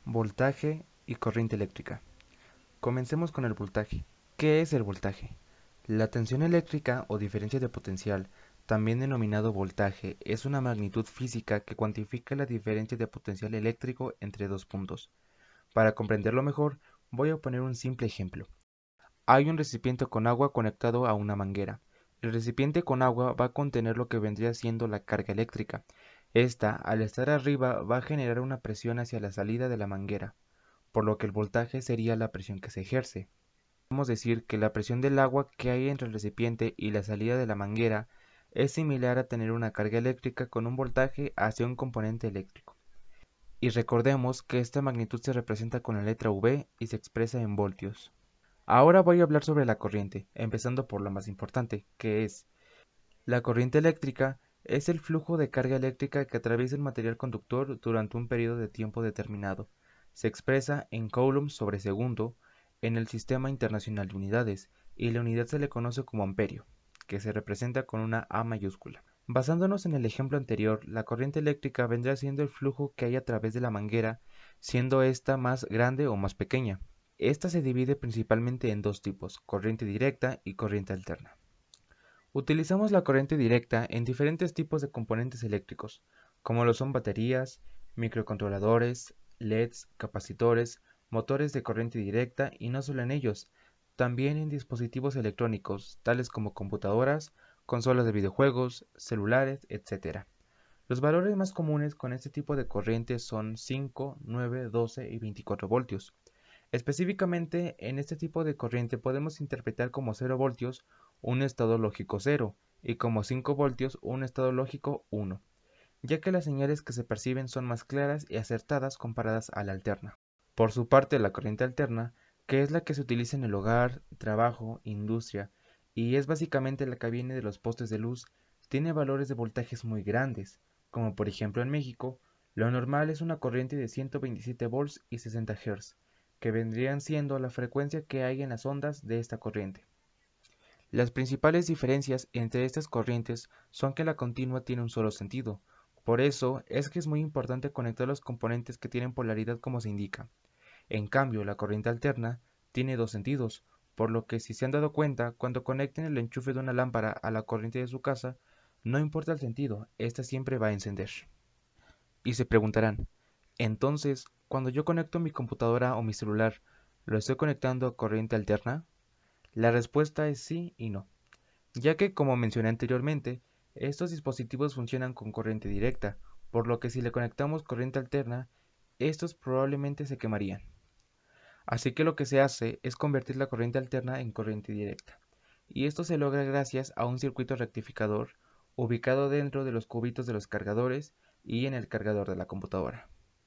Voltaje y corriente eléctrica. Comencemos con el voltaje. ¿Qué es el voltaje? La tensión eléctrica o diferencia de potencial, también denominado voltaje, es una magnitud física que cuantifica la diferencia de potencial eléctrico entre dos puntos. Para comprenderlo mejor, voy a poner un simple ejemplo. Hay un recipiente con agua conectado a una manguera. El recipiente con agua va a contener lo que vendría siendo la carga eléctrica. Esta, al estar arriba, va a generar una presión hacia la salida de la manguera, por lo que el voltaje sería la presión que se ejerce. Podemos decir que la presión del agua que hay entre el recipiente y la salida de la manguera es similar a tener una carga eléctrica con un voltaje hacia un componente eléctrico. Y recordemos que esta magnitud se representa con la letra V y se expresa en voltios. Ahora voy a hablar sobre la corriente, empezando por lo más importante, que es la corriente eléctrica es el flujo de carga eléctrica que atraviesa el material conductor durante un periodo de tiempo determinado. Se expresa en coulombs sobre segundo en el Sistema Internacional de Unidades y la unidad se le conoce como amperio, que se representa con una A mayúscula. Basándonos en el ejemplo anterior, la corriente eléctrica vendrá siendo el flujo que hay a través de la manguera, siendo esta más grande o más pequeña. Esta se divide principalmente en dos tipos, corriente directa y corriente alterna. Utilizamos la corriente directa en diferentes tipos de componentes eléctricos, como lo son baterías, microcontroladores, LEDs, capacitores, motores de corriente directa y no solo en ellos, también en dispositivos electrónicos, tales como computadoras, consolas de videojuegos, celulares, etc. Los valores más comunes con este tipo de corriente son 5, 9, 12 y 24 voltios. Específicamente, en este tipo de corriente podemos interpretar como 0 voltios un estado lógico 0 y como 5 voltios un estado lógico 1, ya que las señales que se perciben son más claras y acertadas comparadas a la alterna. Por su parte, la corriente alterna, que es la que se utiliza en el hogar, trabajo, industria, y es básicamente la que viene de los postes de luz, tiene valores de voltajes muy grandes, como por ejemplo en México, lo normal es una corriente de 127 volts y 60 Hz, que vendrían siendo la frecuencia que hay en las ondas de esta corriente. Las principales diferencias entre estas corrientes son que la continua tiene un solo sentido, por eso es que es muy importante conectar los componentes que tienen polaridad como se indica. En cambio, la corriente alterna tiene dos sentidos, por lo que si se han dado cuenta, cuando conecten el enchufe de una lámpara a la corriente de su casa, no importa el sentido, ésta siempre va a encender. Y se preguntarán, entonces, cuando yo conecto mi computadora o mi celular, ¿lo estoy conectando a corriente alterna? La respuesta es sí y no, ya que como mencioné anteriormente, estos dispositivos funcionan con corriente directa, por lo que si le conectamos corriente alterna, estos probablemente se quemarían. Así que lo que se hace es convertir la corriente alterna en corriente directa, y esto se logra gracias a un circuito rectificador ubicado dentro de los cubitos de los cargadores y en el cargador de la computadora.